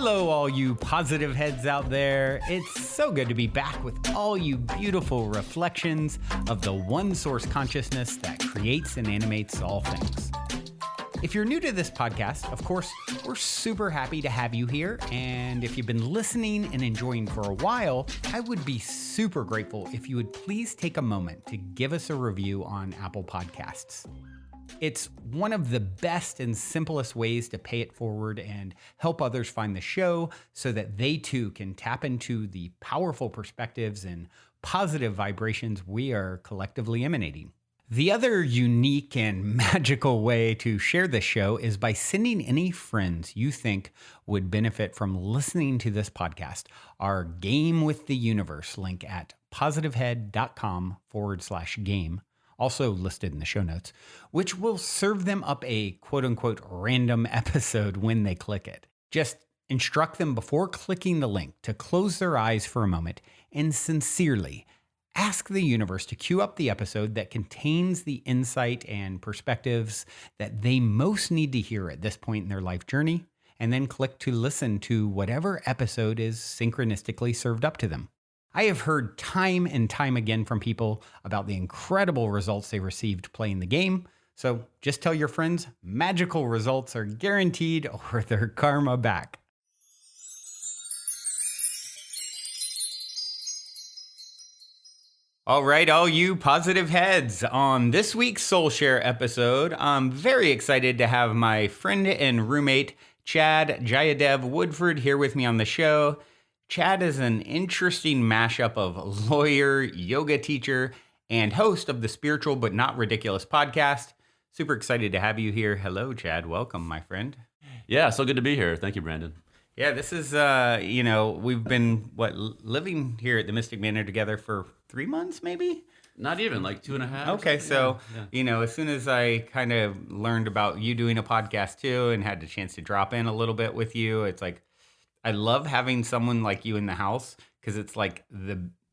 Hello, all you positive heads out there. It's so good to be back with all you beautiful reflections of the one source consciousness that creates and animates all things. If you're new to this podcast, of course, we're super happy to have you here. And if you've been listening and enjoying for a while, I would be super grateful if you would please take a moment to give us a review on Apple Podcasts. It's one of the best and simplest ways to pay it forward and help others find the show so that they too can tap into the powerful perspectives and positive vibrations we are collectively emanating. The other unique and magical way to share this show is by sending any friends you think would benefit from listening to this podcast our Game with the Universe link at positivehead.com/game. Also listed in the show notes, which will serve them up a quote-unquote random episode when they click it. Just instruct them before clicking the link to close their eyes for a moment and sincerely ask the universe to cue up the episode that contains the insight and perspectives that they most need to hear at this point in their life journey, and then click to listen to whatever episode is synchronistically served up to them. I have heard time and time again from people about the incredible results they received playing the game. So just tell your friends magical results are guaranteed or their karma back. All right, all you positive heads. On this week's Soul Share episode, I'm very excited to have my friend and roommate, Chad Jayadev Woodford, here with me on the show. Chad is an interesting mashup of lawyer, yoga teacher, and host of the Spiritual But Not Ridiculous podcast. Super excited to have you here. Hello, Chad. Welcome, my friend. Yeah, so good to be here. Thank you, Brandon. Yeah, this is, we've been, living here at the Mystic Manor together for 3 months, maybe? Not even, like 2.5. Okay, so, yeah. As soon as I kind of learned about you doing a podcast too and had the chance to drop in a little bit with you, it's like, I love having someone like you in the house because it's like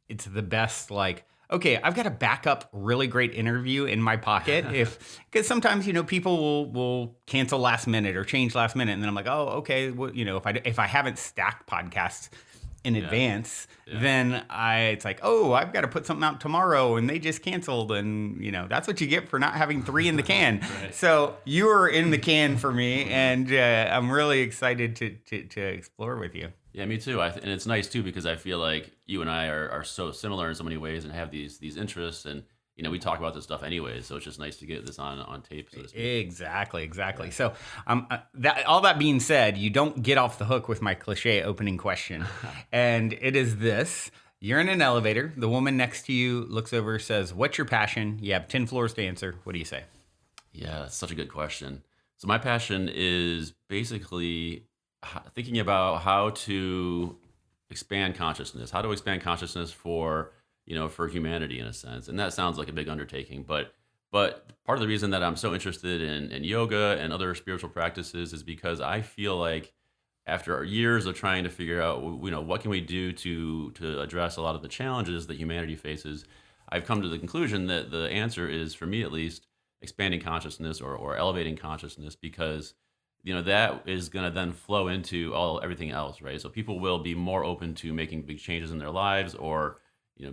it's the best, like, okay, I've got a backup really great interview in my pocket because sometimes, people will cancel last minute or change last minute. And then I'm like, oh, okay. Well, if I haven't stacked podcasts in advance, then it's like, oh, I've got to put something out tomorrow and they just canceled. And, that's what you get for not having 3 in the can. Right. So you are in the can for me. And I'm really excited to explore with you. Yeah, me too. And it's nice too because I feel like you and I are so similar in so many ways and have these interests, and we talk about this stuff anyways. So it's just nice to get this on tape, so to speak. Exactly. Yeah. So all that being said, you don't get off the hook with my cliche opening question, and it is this: you're in an elevator. The woman next to you looks over, says, "What's your passion?" You have 10 floors to answer. What do you say? Yeah, that's such a good question. So my passion is basically thinking about how to expand consciousness, for humanity in a sense. And that sounds like a big undertaking, but part of the reason that I'm so interested in yoga and other spiritual practices is because I feel like after years of trying to figure out, what can we do to address a lot of the challenges that humanity faces, I've come to the conclusion that the answer is, for me at least, expanding consciousness or elevating consciousness, because that is going to then flow into everything else, right? So people will be more open to making big changes in their lives, or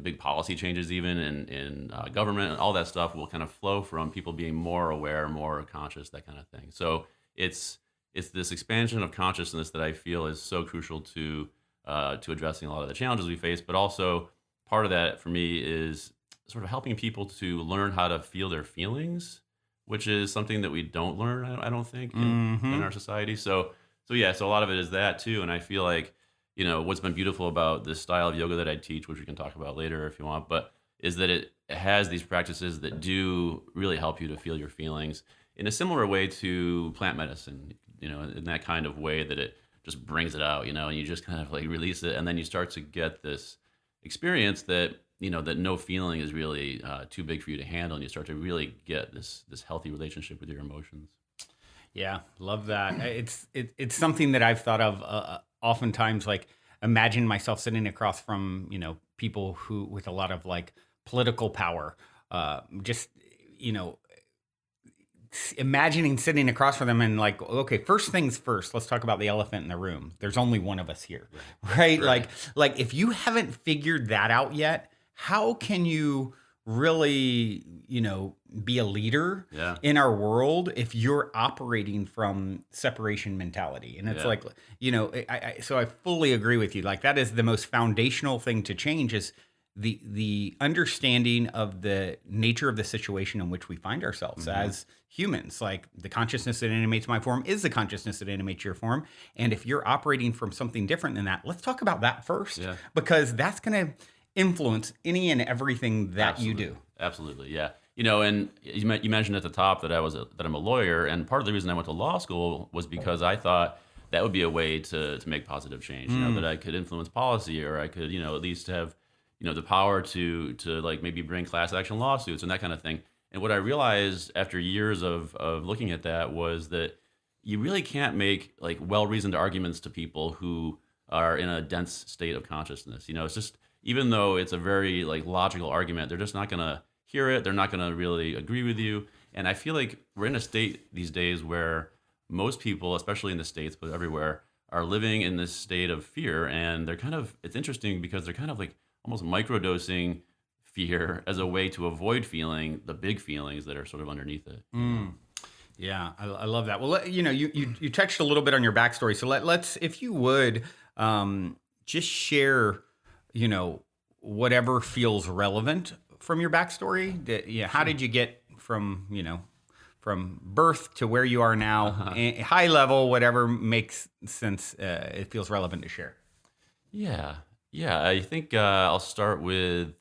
big policy changes even in government, and all that stuff will kind of flow from people being more aware, more conscious, that kind of thing. So it's this expansion of consciousness that I feel is so crucial to addressing a lot of the challenges we face. But also part of that for me is sort of helping people to learn how to feel their feelings, which is something that we don't learn, I don't think, in our society. So a lot of it is that too. And I feel like, what's been beautiful about this style of yoga that I teach, which we can talk about later if you want, but is that it has these practices that do really help you to feel your feelings in a similar way to plant medicine, in that kind of way that it just brings it out, and you just kind of like release it. And then you start to get this experience that, that no feeling is really too big for you to handle, and you start to really get this healthy relationship with your emotions. Yeah, love that. It's something that I've thought of oftentimes, like imagine myself sitting across from people who with a lot of like political power, imagining sitting across from them and like, okay, first things first, let's talk about the elephant in the room. There's only one of us here, right? Like if you haven't figured that out yet, how can you really, be a leader in our world if you're operating from separation mentality? And it's like, so I fully agree with you. Like that is the most foundational thing to change is the understanding of the nature of the situation in which we find ourselves as humans. Like the consciousness that animates my form is the consciousness that animates your form. And if you're operating from something different than that, let's talk about that first, because that's going to influence any and everything that you do. Absolutely, yeah. And you mentioned at the top that I'm a lawyer, and part of the reason I went to law school was because I thought that would be a way to make positive change. That I could influence policy, or I could at least have the power to like maybe bring class action lawsuits and that kind of thing. And what I realized after years of looking at that was that you really can't make like well-reasoned arguments to people who are in a dense state of consciousness. It's just, even though it's a very like logical argument, they're just not going to hear it. They're not going to really agree with you. And I feel like we're in a state these days where most people, especially in the States, but everywhere, are living in this state of fear. And it's interesting because they're kind of like almost microdosing fear as a way to avoid feeling the big feelings that are sort of underneath it. Yeah, I love that. Well, you touched a little bit on your backstory. So let's, if you would, just share, whatever feels relevant from your backstory. How did you get from birth to where you are now? High level, whatever makes sense. It feels relevant to share. Yeah. I think I'll start with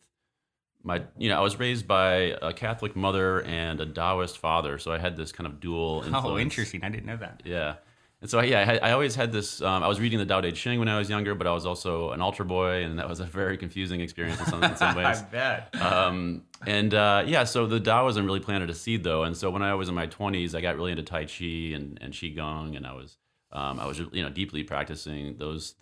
I was raised by a Catholic mother and a Taoist father, so I had this kind of dual influence. Oh, interesting. I didn't know that. Yeah. And so, I always had this, I was reading the Tao Te Ching when I was younger, but I was also an altar boy, and that was a very confusing experience in some ways. I bet. So the Taoism really planted a seed, though. And so when I was in my 20s, I got really into Tai Chi and Qigong, and I was deeply practicing those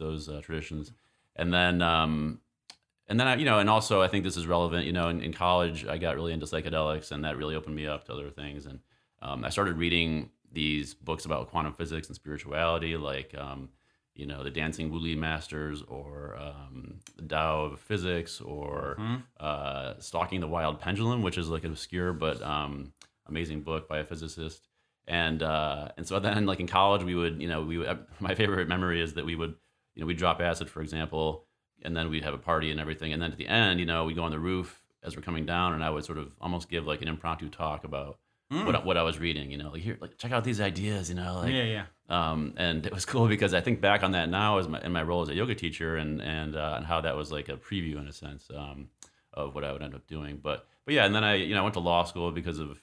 traditions. And then and also I think this is relevant, in college, I got really into psychedelics, and that really opened me up to other things. And I started reading these books about quantum physics and spirituality, like, the Dancing Wuli Masters, or the Tao of Physics, or Stalking the Wild Pendulum, which is like an obscure but amazing book by a physicist. And so then, like in college, we would my favorite memory is that we'd drop acid, for example, and then we'd have a party and everything. And then at the end, we'd go on the roof as we're coming down, and I would sort of almost give like an impromptu talk about what I was reading, like, here, like, check out these ideas, and it was cool because I think back on that now as in my role as a yoga teacher, and how that was like a preview in a sense of what I would end up doing. But yeah, and then I went to law school because of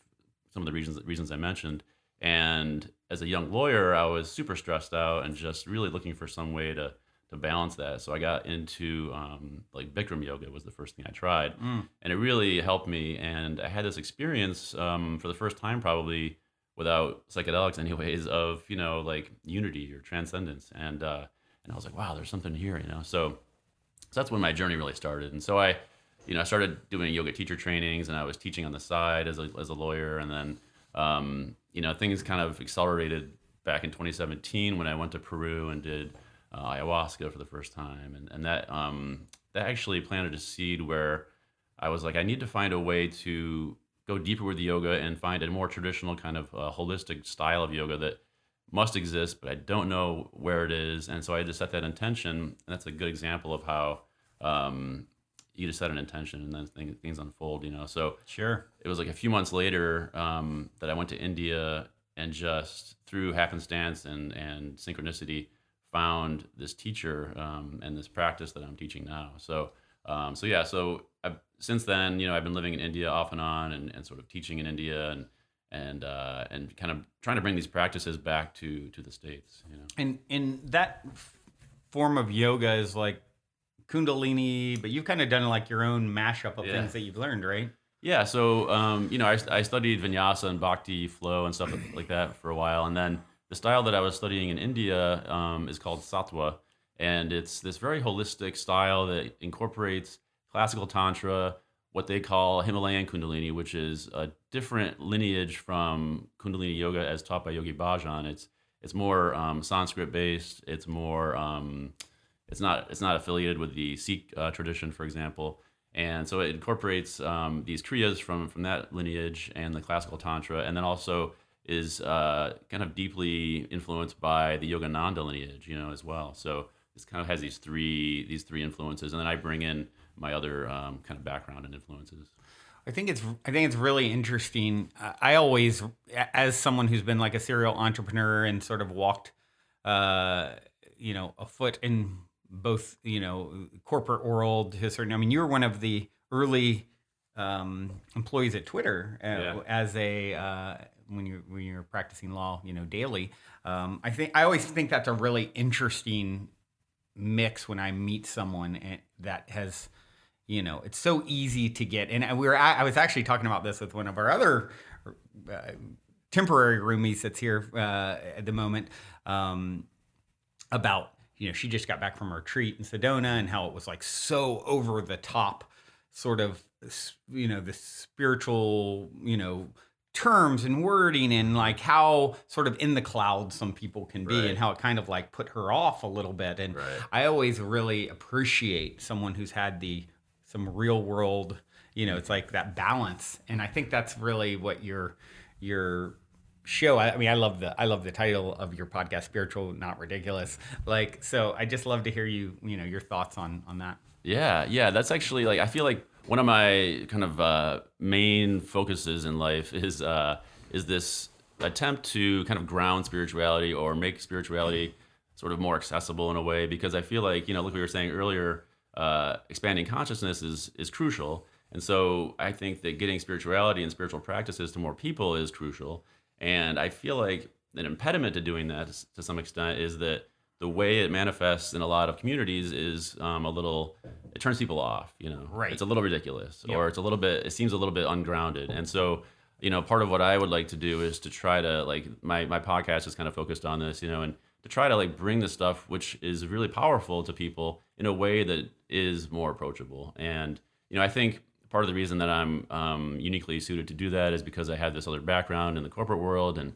some of the reasons I mentioned. And as a young lawyer, I was super stressed out and just really looking for some way to balance that. So I got into like Bikram yoga was the first thing I tried, and it really helped me. And I had this experience for the first time, probably without psychedelics, anyways, of like unity or transcendence. And I was like, wow, there's something here, So that's when my journey really started. And so I started doing yoga teacher trainings, and I was teaching on the side as a lawyer. And then things kind of accelerated back in 2017 when I went to Peru and did ayahuasca for the first time, and that actually planted a seed where I was like, I need to find a way to go deeper with yoga and find a more traditional kind of holistic style of yoga that must exist, but I don't know where it is. And so I had to set that intention, and that's a good example of how you just set an intention and then things unfold. So sure, it was like a few months later that I went to India, and just through happenstance and synchronicity found this teacher and this practice that I'm teaching now. So since then, I've been living in India off and on, and sort of teaching in India, and kind of trying to bring these practices back to the States. And that form of yoga is like Kundalini, but you've kind of done like your own mashup of things that you've learned, right? Yeah. So I studied Vinyasa and Bhakti flow and stuff like that for a while, and then the style that I was studying in India is called Sattva, and it's this very holistic style that incorporates classical tantra, what they call Himalayan Kundalini, which is a different lineage from Kundalini yoga as taught by Yogi Bhajan. It's more Sanskrit based. It's more it's not affiliated with the Sikh tradition, for example. And so it incorporates these kriyas from that lineage and the classical tantra, and then also is kind of deeply influenced by the Yogananda lineage, as well. So this kind of has these three influences, and then I bring in my other kind of background and influences. I think it's really interesting. I always, as someone who's been like a serial entrepreneur and sort of walked, a foot in both, corporate world to a certain. I mean, you were one of the early employees at Twitter as a when you're practicing law, daily. I always think that's a really interesting mix when I meet someone that has. It's so easy to get, and I was actually talking about this with one of our other temporary roomies that's here at the moment about, she just got back from a retreat in Sedona and how it was like so over the top sort of, the spiritual, terms and wording and like how sort of in the clouds some people can be and how it kind of like put her off a little bit. And I always really appreciate someone who's had some real world, it's like that balance. And I think that's really what your show. I mean, I love the title of your podcast, Spiritual, Not Ridiculous. Like, so I just love to hear your thoughts on that. Yeah. That's actually like, I feel like one of my kind of main focuses in life is this attempt to kind of ground spirituality or make spirituality sort of more accessible in a way, because I feel like, like we were saying earlier, expanding consciousness is crucial. And so I think that getting spirituality and spiritual practices to more people is crucial. And I feel like an impediment to doing that to some extent is that the way it manifests in a lot of communities is it turns people off, Right. It's a little ridiculous or it seems a little bit ungrounded. And so, part of what I would like to do is to try to like, my podcast is kind of focused on this, and to try to like bring the stuff which is really powerful to people in a way that is more approachable. And, I think part of the reason that I'm uniquely suited to do that is because I had this other background in the corporate world and,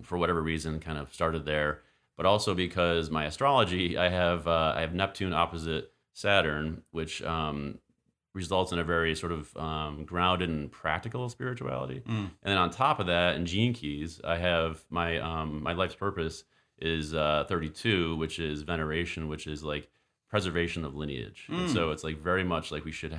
for whatever reason kind of started there, but also because my astrology, I have Neptune opposite Saturn, which results in a very sort of grounded and practical spirituality. And then on top of that, in Gene Keys, I have my life's purpose is 32, which is veneration, which is like preservation of lineage. And so it's like very much like we should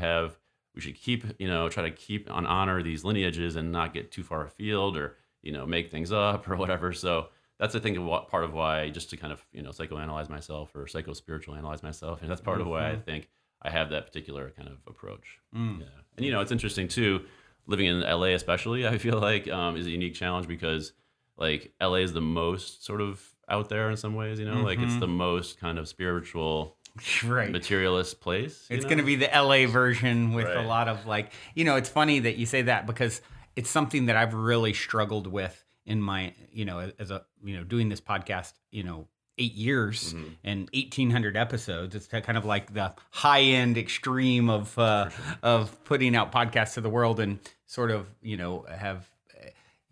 keep, try to keep on honor these lineages and not get too far afield or, make things up or whatever. So that's, I think, part of why, just to kind of, psychoanalyze myself or psycho-spiritual analyze myself. And that's part of why I think I have that particular kind of approach. Yeah. And, it's interesting too, living in LA especially, I feel like is a unique challenge because like LA is the most sort of out there in some ways, like it's the most kind of spiritual, materialist place. It's going to be the LA version with a lot of like, it's funny that you say that because it's something that I've really struggled with in my, as a, doing this podcast, 8 years and 1,800 episodes. It's kind of like the high end extreme of putting out podcasts to the world and sort of, have,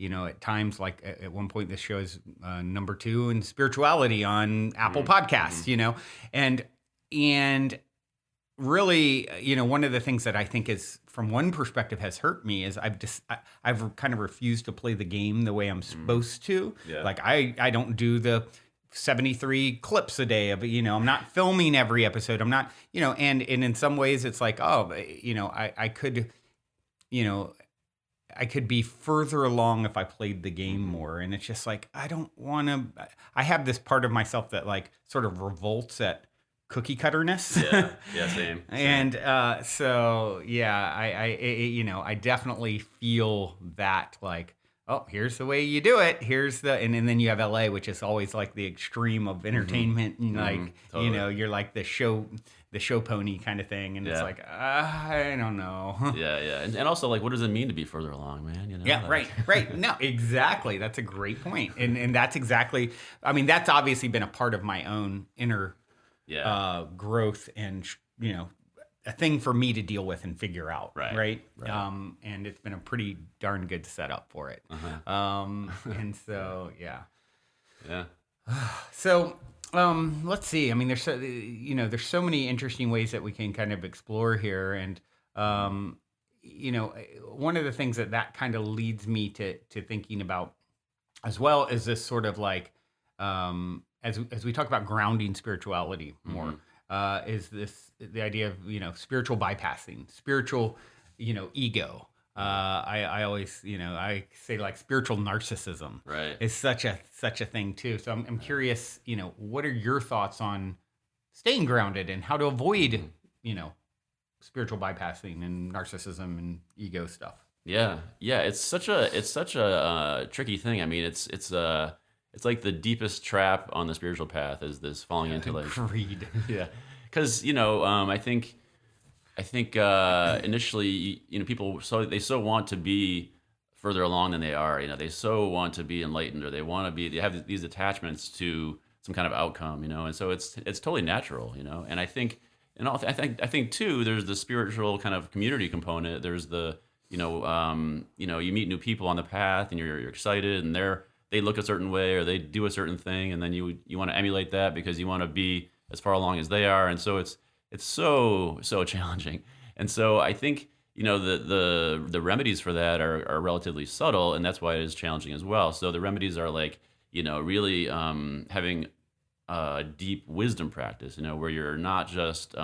at times, like at one point, this show is number 2 in spirituality on Apple Podcasts, and really, one of the things that I think is, from one perspective, has hurt me is I've kind of refused to play the game the way I'm supposed to. Yeah. Like I don't do the 73 clips a day of, I'm not filming every episode. I'm not, and in some ways it's like, I could be further along if I played the game more. And it's just like, I have this part of myself that like sort of revolts at cookie cutterness. Same. And I definitely feel that like, oh, here's the way you do it. And then you have LA, which is always like the extreme of entertainment, and like totally. You're like the show pony kind of thing, and it's like I don't know. And also like, what does it mean to be further along, man? Yeah, like... right. No, exactly. That's a great point, and that's exactly. I mean, that's obviously been a part of my own inner growth and a thing for me to deal with and figure out, right? Right. And it's been a pretty darn good setup for it. And so, yeah. Yeah. So, let's see. I mean, there's so many interesting ways that we can kind of explore here, and one of the things that kind of leads me to thinking about as well is this sort of like, as we talk about grounding spirituality more, is the idea of spiritual bypassing, spiritual ego. I always I say like spiritual narcissism is such a thing too. So I'm curious, what are your thoughts on staying grounded and how to avoid spiritual bypassing and narcissism and ego stuff? Yeah, it's such a tricky thing. I mean, it's like the deepest trap on the spiritual path is this falling into like greed. Yeah, because I think initially people they so want to be further along than they are. They so want to be enlightened, or they have these attachments to some kind of outcome. And so it's totally natural. And I think. And I think too, there's the spiritual kind of community component. There's the you meet new people on the path, and you're excited, and they look a certain way or they do a certain thing, and then you want to emulate that because you want to be as far along as they are, and so it's so challenging. And so I think the remedies for that are relatively subtle, and that's why it is challenging as well. So the remedies are like really having a deep wisdom practice, where you're not just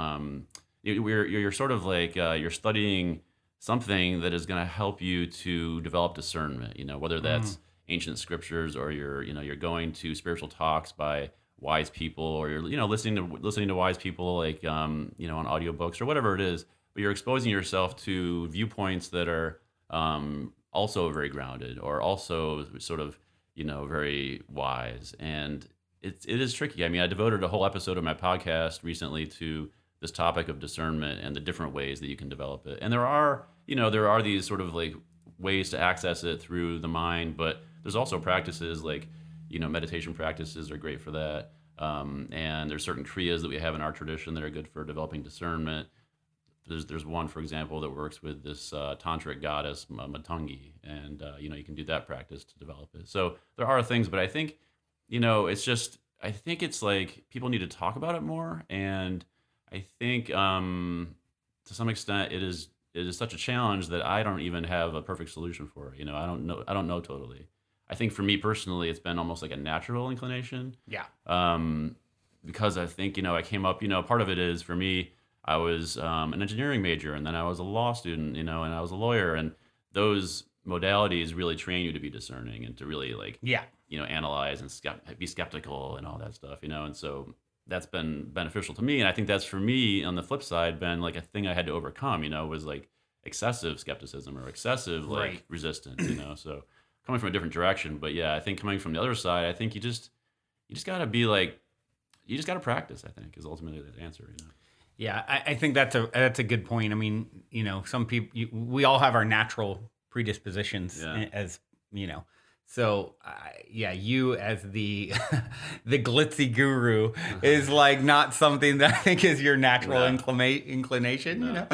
you're sort of like you're studying something that is going to help you to develop discernment. Whether that's ancient scriptures, or you're going to spiritual talks by wise people, or you're listening to wise people like on audiobooks or whatever it is. But you're exposing yourself to viewpoints that are also very grounded, or also sort of very wise. And it is tricky. I mean, I devoted a whole episode of my podcast recently to this topic of discernment and the different ways that you can develop it. And there are these sort of like ways to access it through the mind, but there's also practices like, meditation practices are great for that. And there's certain kriyas that we have in our tradition that are good for developing discernment. There's one, for example, that works with this tantric goddess Matangi, and you can do that practice to develop it. So there are things, but I think I think it's like people need to talk about it more, and I think to some extent it is such a challenge that I don't even have a perfect solution for it. I don't know totally. I think for me personally, it's been almost like a natural inclination. Yeah. Because I think I came up. Part of it is for me, I was an engineering major, and then I was a law student. And I was a lawyer, and those modalities really train you to be discerning and to really like analyze and be skeptical and all that stuff. And so that's been beneficial to me. And I think that's for me on the flip side been like a thing I had to overcome. Was like excessive skepticism or excessive like resistance. So coming from a different direction. But yeah, I think coming from the other side, I think you just gotta be like, you just gotta practice, I think, is ultimately the answer. Yeah, I think that's a good point. I mean, some people, we all have our natural predispositions, as so you as the the glitzy guru is like not something that I think is your natural inclination.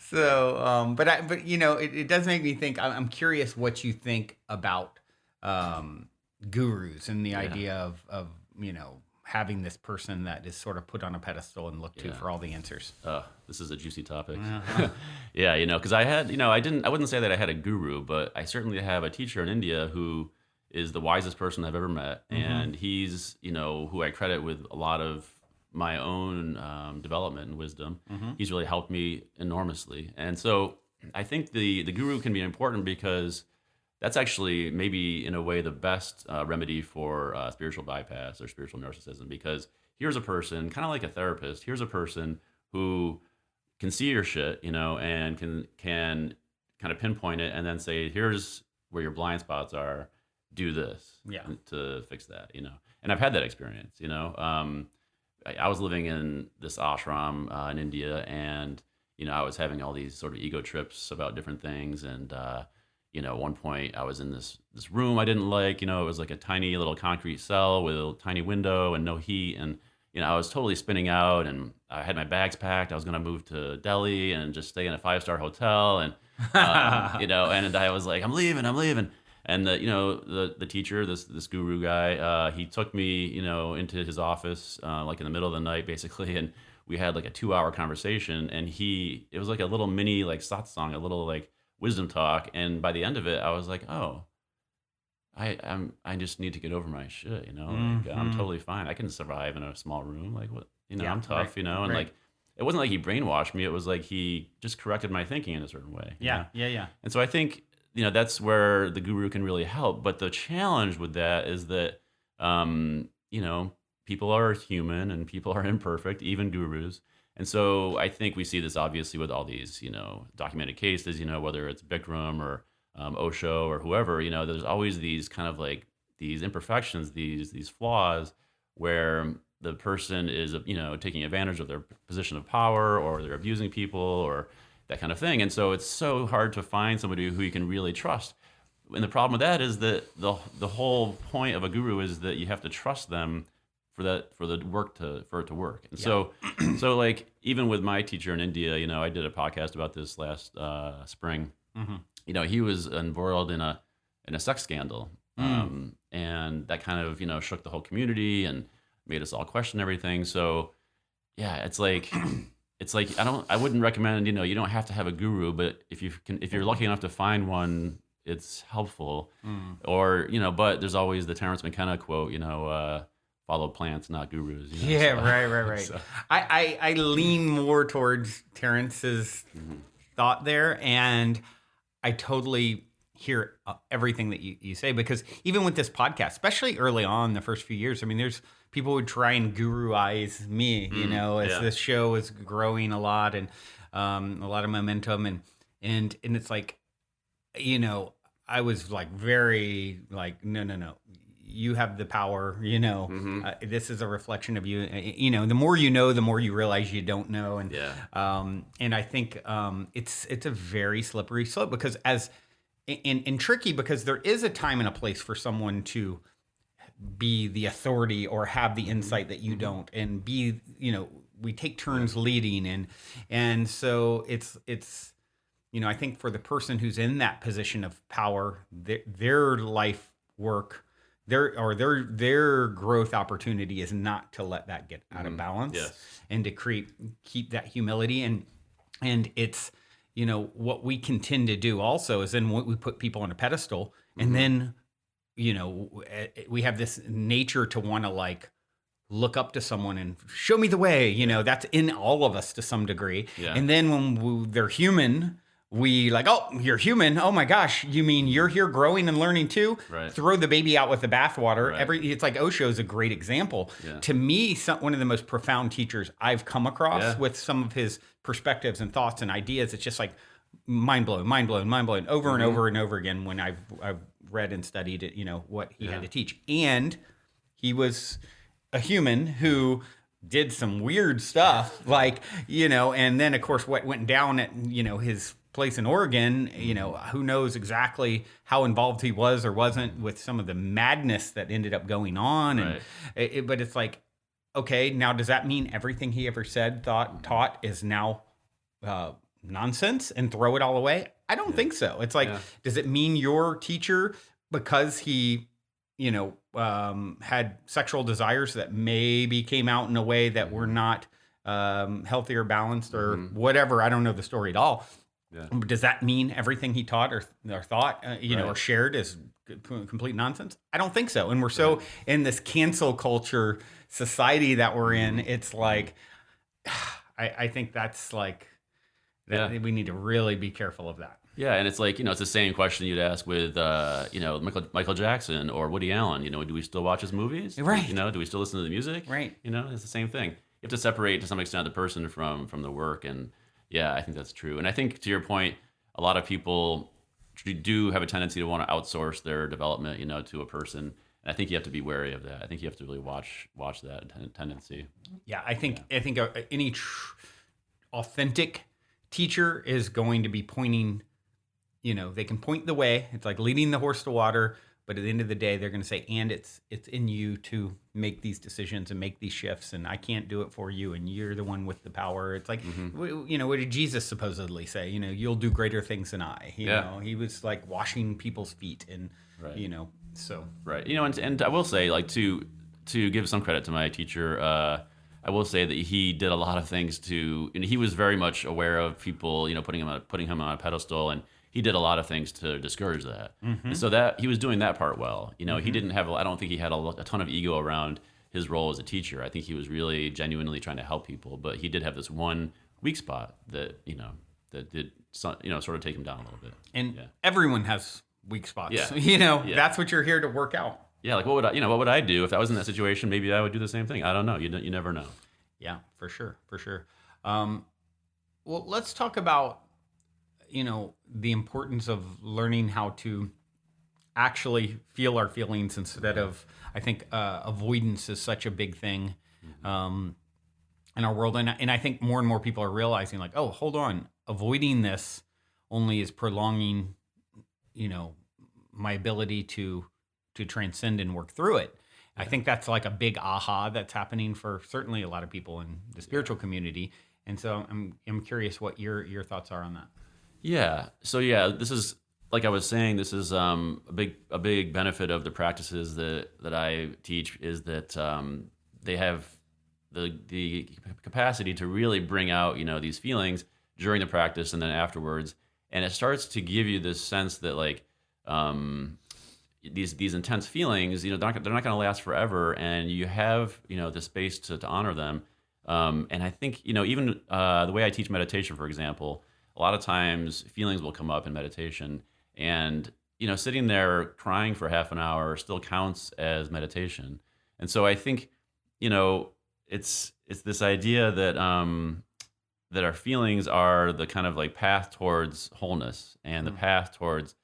So but it does make me think. I'm curious what you think about gurus and the idea of having this person that is sort of put on a pedestal and looked to for all the answers. This is a juicy topic. Yeah, because I had, I wouldn't say that I had a guru, but I certainly have a teacher in India who is the wisest person I've ever met. And he's, who I credit with a lot of my own development and wisdom. He's really helped me enormously. And so I think the guru can be important because that's actually maybe in a way the best remedy for spiritual bypass or spiritual narcissism, because here's a person, kind of like a therapist, here's a person who can see your shit, and can kind of pinpoint it and then say, here's where your blind spots are, do this to fix that, And I've had that experience, I was living in this ashram in India, and, I was having all these sort of ego trips about different things. And, at one point I was in this room I didn't like, it was like a tiny little concrete cell with a tiny window and no heat. And, I was totally spinning out, and I had my bags packed. I was going to move to Delhi and just stay in a 5-star hotel, and and I was like, I'm leaving. And the teacher, this guru guy, he took me, into his office, like in the middle of the night, basically, and we had like a 2-hour conversation, and it was like a little mini like satsang, a little like wisdom talk, and by the end of it, I was like, oh, I just need to get over my shit, like, I'm totally fine. I can survive in a small room, like what, I'm tough, and right. like it wasn't like he brainwashed me. It was like he just corrected my thinking in a certain way. Yeah. And so I think that's where the guru can really help. But the challenge with that is that people are human and people are imperfect, even gurus. And so I think we see this obviously with all these documented cases, whether it's Bikram or Osho or whoever, there's always these kind of like these imperfections, these flaws where the person is, taking advantage of their position of power, or they're abusing people or that kind of thing. And so it's so hard to find somebody who you can really trust. And the problem with that is that the whole point of a guru is that you have to trust them for it to work. And so like even with my teacher in India, I did a podcast about this last spring. Mm-hmm. He was embroiled in a sex scandal, and that kind of shook the whole community and made us all question everything. So yeah, it's like I wouldn't recommend, you don't have to have a guru, but if you're lucky enough to find one, it's helpful. Or but there's always the Terrence McKenna quote, follow plants, not gurus. Yeah, so, right. So. I lean more towards Terrence's thought there, and I totally hear everything that you say, because even with this podcast, especially early on, the first few years, I mean, there's people would try and guru-ize me, as this show was growing a lot, and a lot of momentum, and it's like, I was like very like, no, you have the power, this is a reflection of you. The more you know, the more you realize you don't know. And, and I think it's a very slippery slope, because and tricky, because there is a time and a place for someone to be the authority or have the insight that you don't, and be, we take turns leading. And so it's, I think for the person who's in that position of power, their life work, their growth opportunity is not to let that get out of balance, and to keep that humility. And it's, what we can tend to do also is then we put people on a pedestal, and then, we have this nature to want to like look up to someone and show me the way, that's in all of us to some degree. Yeah. And then when they're human, we like, oh, you're human. Oh my gosh, you mean you're here growing and learning too? Right. Throw the baby out with the bathwater. Right. It's like Osho is a great example. Yeah. To me, one of the most profound teachers I've come across with some of his perspectives and thoughts and ideas. It's just like mind blowing over and over and over again when I've read and studied it, what he had to teach. And he was a human who did some weird stuff, like, and then of course what went down at, his place in Oregon, who knows exactly how involved he was or wasn't with some of the madness that ended up going on. And but it's like, okay, now does that mean everything he ever said, taught is now nonsense and throw it all away? I don't think so. It's like, does it mean your teacher, because he, had sexual desires that maybe came out in a way that were not healthy or balanced or whatever? I don't know the story at all. Yeah. Does that mean everything he taught or thought, or shared is complete nonsense? I don't think so. And we're so in this cancel culture society that we're in. It's like, I think that's like, that we need to really be careful of that. Yeah, and it's like, it's the same question you'd ask with, Michael Jackson or Woody Allen. Do we still watch his movies? Right. Do we still listen to the music? Right. It's the same thing. You have to separate to some extent the person from the work. And yeah, I think that's true. And I think to your point, a lot of people do have a tendency to want to outsource their development, to a person. And I think you have to be wary of that. I think you have to really watch that tendency. Yeah, I think any authentic teacher is going to be pointing. They can point the way. It's like leading the horse to water, But at the end of the day, they're going to say, and it's in you to make these decisions and make these shifts, and I can't do it for you, and you're the one with the power. It's like, what did Jesus supposedly say? You'll do greater things than I. You know, he was like washing people's feet, and so right. And I will say, like, to give some credit to my teacher, I will say that he did a lot of things and he was very much aware of people, putting him on a pedestal, and he did a lot of things to discourage that. And so that he was doing that part well. He didn't have, I don't think he had a ton of ego around his role as a teacher. I think he was really genuinely trying to help people, but he did have this one weak spot that, that did, sort of take him down a little bit. And everyone has weak spots. Yeah. That's what you're here to work out. Yeah. Like what would I do if I was in that situation? Maybe I would do the same thing. I don't know. You never know. Yeah, for sure. Well, let's talk about, the importance of learning how to actually feel our feelings instead of, I think, avoidance is such a big thing in our world. And I think more and more people are realizing, like, oh, hold on, avoiding this only is prolonging, my ability to transcend and work through it. I think that's like a big aha that's happening for certainly a lot of people in the spiritual community. And so I'm curious what your thoughts are on that. Yeah. So this is, like I was saying, this is a big benefit of the practices that I teach is that they have the capacity to really bring out these feelings during the practice and then afterwards, and it starts to give you this sense that like these intense feelings, they're not going to last forever, and you have the space to honor them. And I think even the way I teach meditation, for example, a lot of times feelings will come up in meditation, and sitting there crying for half an hour still counts as meditation. And so I think it's this idea that that our feelings are the kind of like path towards wholeness and the path towards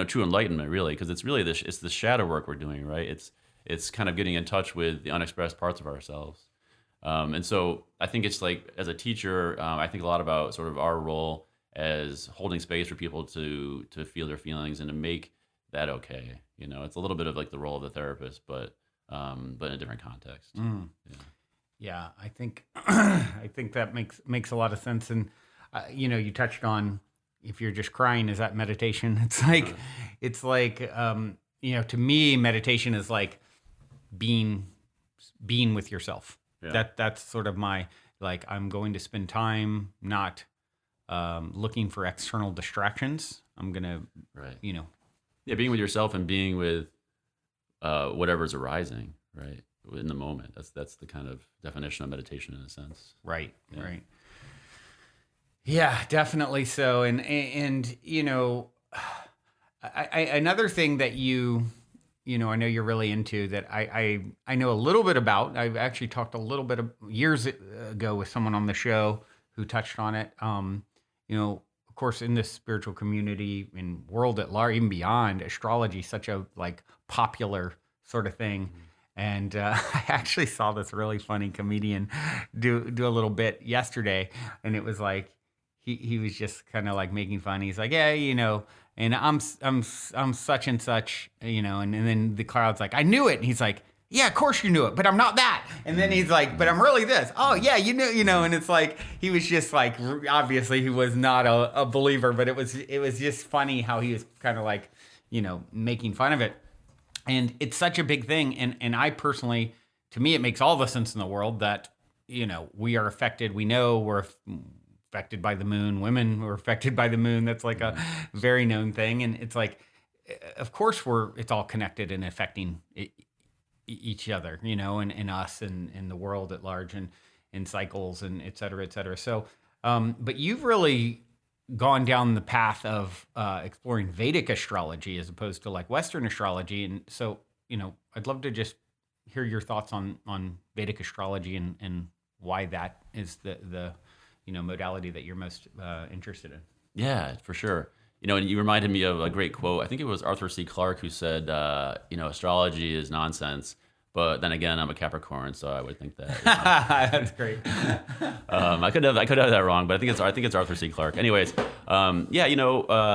true enlightenment, really, because it's really it's the shadow work we're doing, right? It's kind of getting in touch with the unexpressed parts of ourselves. And so I think it's like, as a teacher, I think a lot about sort of our role as holding space for people to feel their feelings and to make that okay. It's a little bit of like the role of the therapist, but in a different context. Yeah, I think I think that makes a lot of sense. And you touched on, if you're just crying, is that meditation? It's like to me, meditation is like being with yourself. Yeah. That's sort of my, like, I'm going to spend time not looking for external distractions. I'm gonna, being with yourself and being with whatever's arising, right, in the moment. That's the kind of definition of meditation in a sense. Right. Yeah, definitely so. And another thing that I know you're really into, that I know a little bit about. I've actually talked a little bit of years ago with someone on the show who touched on it. Of course, in this spiritual community and world at large, even beyond, astrology is such a like popular sort of thing. And I actually saw this really funny comedian do a little bit yesterday, and it was like he was just kind of like making fun. He's like, yeah, and I'm such and such, and then the crowd's like, I knew it. And he's like, yeah, of course you knew it, but I'm not that. And then he's like, but I'm really this. Oh yeah, you knew, and it's like, he was just like, obviously he was not a believer, but it was just funny how he was kind of like, making fun of it. And it's such a big thing. And I personally, to me, it makes all the sense in the world that, we are affected. We know we're affected by the moon. Women were affected by the moon. That's like a very known thing. And it's like, of course it's all connected and affecting each other, and us and the world at large, and in cycles and et cetera, et cetera. So, but you've really gone down the path of exploring Vedic astrology as opposed to like Western astrology. And so, I'd love to just hear your thoughts on Vedic astrology and why that is the modality that you're most interested in. Yeah, for sure. And you reminded me of a great quote. I think it was Arthur C. Clarke who said, astrology is nonsense, But then again, I'm a Capricorn, so I would think that. That's great. I could have that wrong, but I think it's Arthur C. Clarke. Anyways, yeah,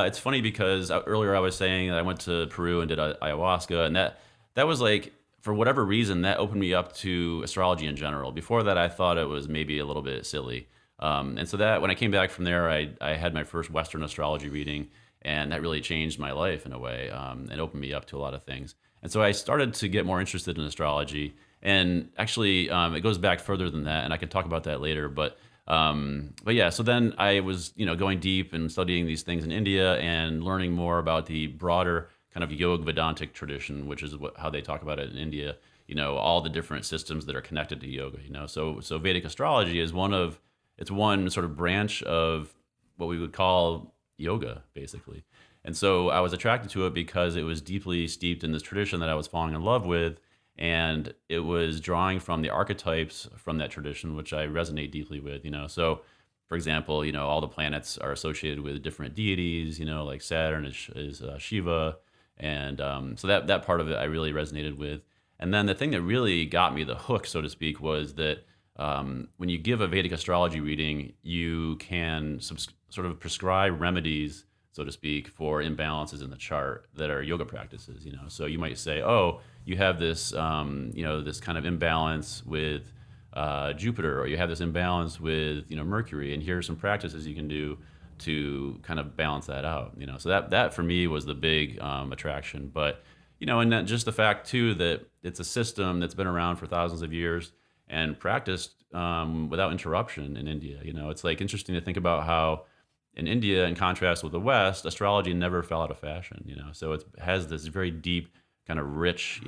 it's funny because earlier I was saying that I went to Peru and did ayahuasca, and that was like, for whatever reason, that opened me up to astrology in general. Before that, I thought it was maybe a little bit silly, and so that when I came back from there, I had my first Western astrology reading, and that really changed my life in a way, and opened me up to a lot of things. And so I started to get more interested in astrology. And actually, it goes back further than that, and I can talk about that later. But yeah, so then I was, going deep and studying these things in India and learning more about the broader kind of yoga Vedantic tradition, which is how they talk about it in India. All the different systems that are connected to yoga. So Vedic astrology is one sort of branch of what we would call yoga, basically. And so I was attracted to it because it was deeply steeped in this tradition that I was falling in love with. And it was drawing from the archetypes from that tradition, which I resonate deeply with, So, for example, all the planets are associated with different deities, like Saturn is Shiva. And so that part of it I really resonated with. And then the thing that really got me the hook, so to speak, was that when you give a Vedic astrology reading, you can sort of prescribe remedies, so to speak, for imbalances in the chart that are yoga practices. So you might say, oh, you have this this kind of imbalance with Jupiter, or you have this imbalance with Mercury, and here are some practices you can do to kind of balance that out. So that for me was the big attraction. But and that just the fact too that it's a system that's been around for thousands of years and practiced without interruption in India. It's like interesting to think about how in India, in contrast with the West, astrology never fell out of fashion. So it has this very deep, kind of rich,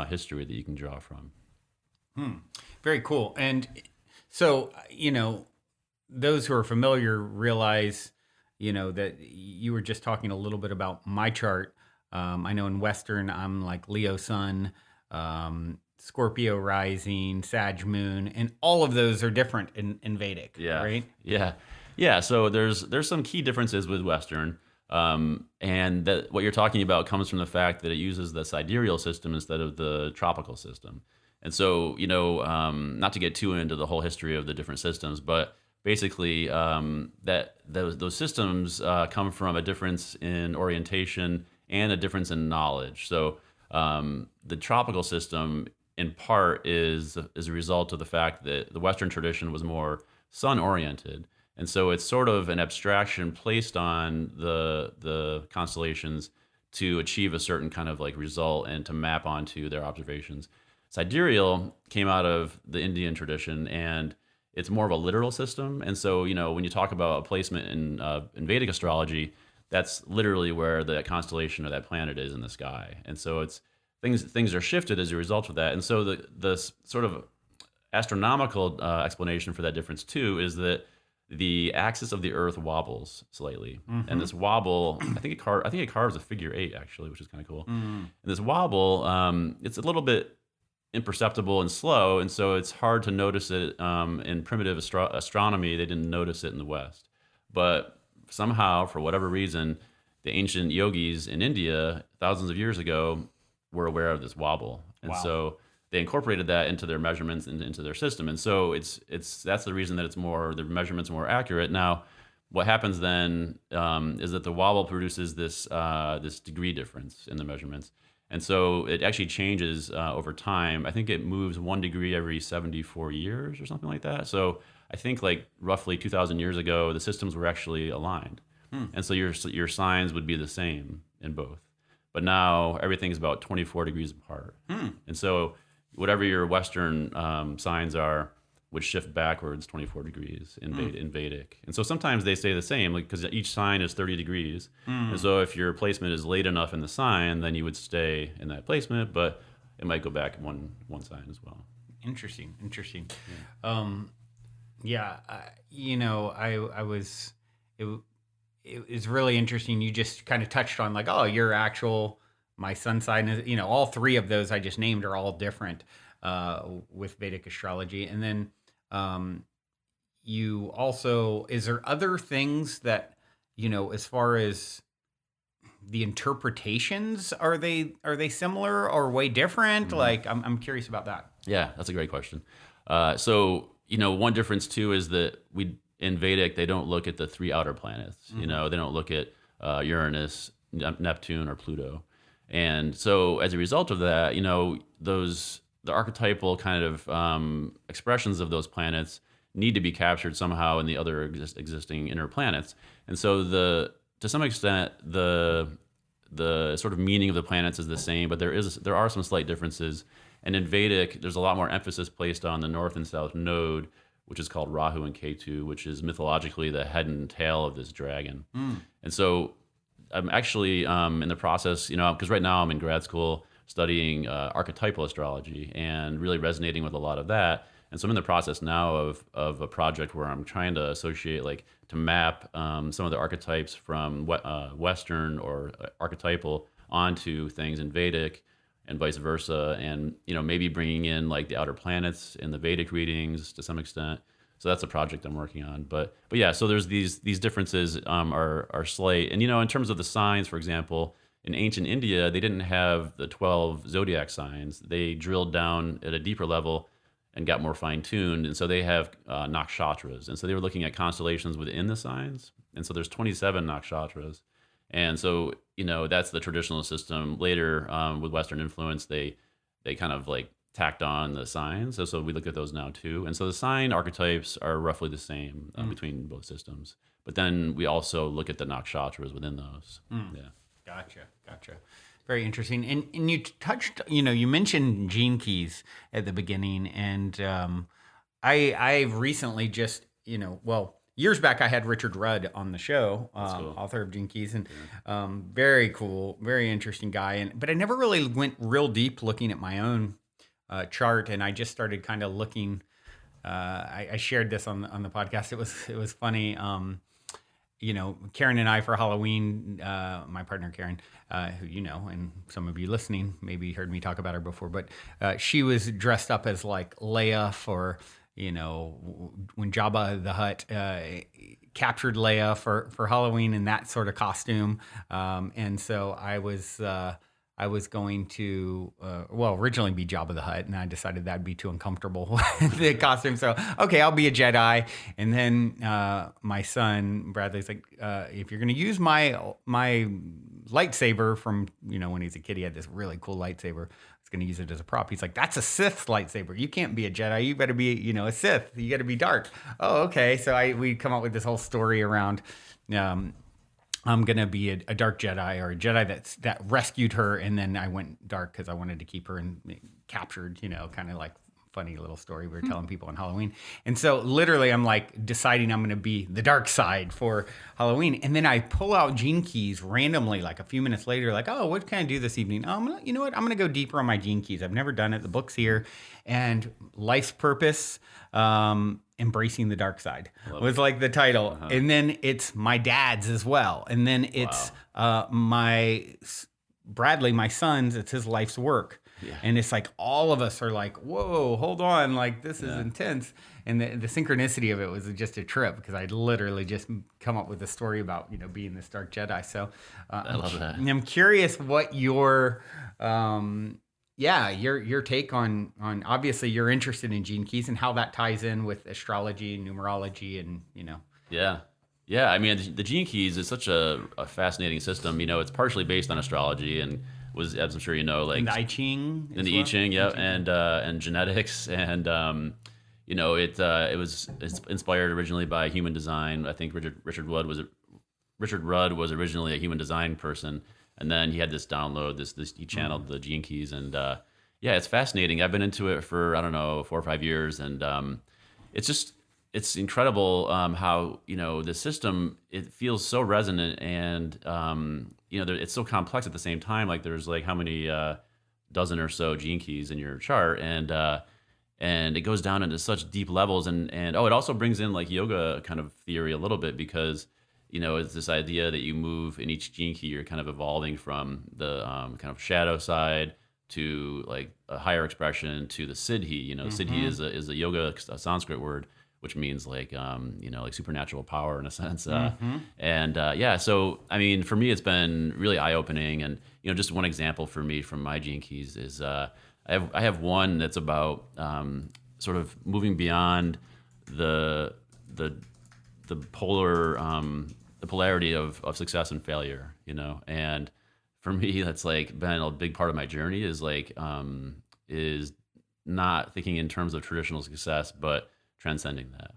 history that you can draw from. Very cool. And so, those who are familiar realize, that you were just talking a little bit about my chart. I know in Western, I'm like Leo Sun, Scorpio rising, Sag moon, and all of those are different in Vedic, right? Yeah. So there's some key differences with Western. And that what you're talking about comes from the fact that it uses the sidereal system instead of the tropical system. And so, not to get too into the whole history of the different systems, but basically that those systems come from a difference in orientation and a difference in knowledge. So the tropical system, in part, is a result of the fact that the Western tradition was more sun-oriented. And so it's sort of an abstraction placed on the constellations to achieve a certain kind of like result and to map onto their observations. Sidereal came out of the Indian tradition, and it's more of a literal system. And so, when you talk about a placement in Vedic astrology, that's literally where the constellation or that planet is in the sky. And so it's things are shifted as a result of that. And so the sort of astronomical explanation for that difference too is that the axis of the Earth wobbles slightly, and this wobble, I think it carves a figure 8 actually, which is kind of cool. And this wobble, it's a little bit imperceptible and slow, and so it's hard to notice it in primitive astronomy. They didn't notice it in the West, but somehow, for whatever reason, the ancient yogis in India thousands of years ago were aware of this wobble, and so they incorporated that into their measurements and into their system. And so that's the reason that the measurements are more accurate. Now, what happens then is that the wobble produces this degree difference in the measurements. And so it actually changes over time. I think it moves 1 degree every 74 years or something like that. So I think like roughly 2,000 years ago, the systems were actually aligned. And so your signs would be the same in both. But now everything's about 24 degrees apart. And so whatever your Western signs are would shift backwards 24 degrees in Vedic. And so sometimes they stay the same, because each sign is 30 degrees. And so if your placement is late enough in the sign, then you would stay in that placement, but it might go back one sign as well. Interesting. It was really interesting. You just kind of touched on like, oh, my sun sign is, all 3 of those I just named are all different with Vedic astrology. And then is there other things that, as far as the interpretations, are they similar or way different? Like, I'm curious about that. Yeah, that's a great question. So, one difference too is that in Vedic, they don't look at the three outer planets. They don't look at Uranus, Neptune, or Pluto. And so as a result of that, the archetypal kind of expressions of those planets need to be captured somehow in the other existing inner planets. And so to some extent, the sort of meaning of the planets is the same, but there are some slight differences. And in Vedic, there's a lot more emphasis placed on the north and south node, which is called Rahu and Ketu, which is mythologically the head and tail of this dragon. And so I'm actually in the process, because right now I'm in grad school studying archetypal astrology and really resonating with a lot of that. And so I'm in the process now of a project where I'm trying to associate, to map some of the archetypes from Western or archetypal onto things in Vedic and vice versa. And, maybe bringing in the outer planets in the Vedic readings to some extent. So that's a project I'm working on. But yeah, so there's these differences are slight. And, in terms of the signs, for example, in ancient India, they didn't have the 12 zodiac signs. They drilled down at a deeper level and got more fine-tuned. And so they have nakshatras. And so they were looking at constellations within the signs. And so there's 27 nakshatras. And so, that's the traditional system. Later, with Western influence, they kind of tacked on the signs. So we look at those now too. And so the sign archetypes are roughly the same between both systems. But then we also look at the nakshatras within those. Yeah. Gotcha. Very interesting. And you touched, you mentioned gene keys at the beginning, and I've recently just, years back I had Richard Rudd on the show, cool. author of Gene Keys, and very cool, very interesting guy. But I never really went real deep looking at my own chart, and I just started kind of looking. I shared this on the podcast. It was funny. Karen and I for Halloween, my partner Karen, who and some of you listening maybe heard me talk about her before, but she was dressed up as Leia for, when Jabba the Hutt captured Leia for Halloween in that sort of costume. And so I was going to, originally be Jabba the Hutt, and I decided that'd be too uncomfortable with the costume. So, okay, I'll be a Jedi. And then my son, Bradley's like, if you're going to use my lightsaber from, when he's a kid, he had this really cool lightsaber. I was going to use it as a prop. He's like, that's a Sith lightsaber. You can't be a Jedi. You better be, a Sith. You got to be dark. Oh, okay. So we come up with this whole story around, I'm going to be a dark Jedi, or a Jedi that rescued her, and then I went dark because I wanted to keep her captured, kind of funny little story we were telling people on Halloween. And so literally I'm deciding I'm going to be the dark side for Halloween. And then I pull out gene keys randomly, a few minutes later, oh, what can I do this evening? Oh, you know what? I'm going to go deeper on my gene keys. I've never done it. The book's here. And life's purpose, embracing the dark side was the title. And then it's my dad's as well. And then it's my Bradley, my son's, it's his life's work. Yeah. And it's all of us are whoa, hold on, this is intense. And the synchronicity of it was just a trip, because I'd literally just come up with a story about being this dark Jedi. So I love that. I'm curious what your your take on obviously you're interested in gene keys and how that ties in with astrology and numerology and Yeah. I mean, the gene keys is such a fascinating system. It's partially based on astrology and was, as I'm sure you know, in the I Ching. In the I Ching, yeah, and genetics, and it's inspired originally by human design. I think Richard Rudd was originally a human design person, and then he had this download, he channeled the gene keys, and it's fascinating. I've been into it for 4 or 5 years, and it's incredible how the system, it feels so resonant, and it's so complex at the same time. There's how many dozen or so gene keys in your chart, and it goes down into such deep levels, and it also brings in yoga kind of theory a little bit, because it's this idea that you move in each gene key, you're kind of evolving from the kind of shadow side to a higher expression to the siddhi. Siddhi is a yoga, a Sanskrit word, which means like like supernatural power in a sense. So I mean, for me, it's been really eye opening. And just one example for me from my gene keys is I have one that's about sort of moving beyond the polarity of success and failure, and for me, that's like been a big part of my journey is not thinking in terms of traditional success, but transcending that.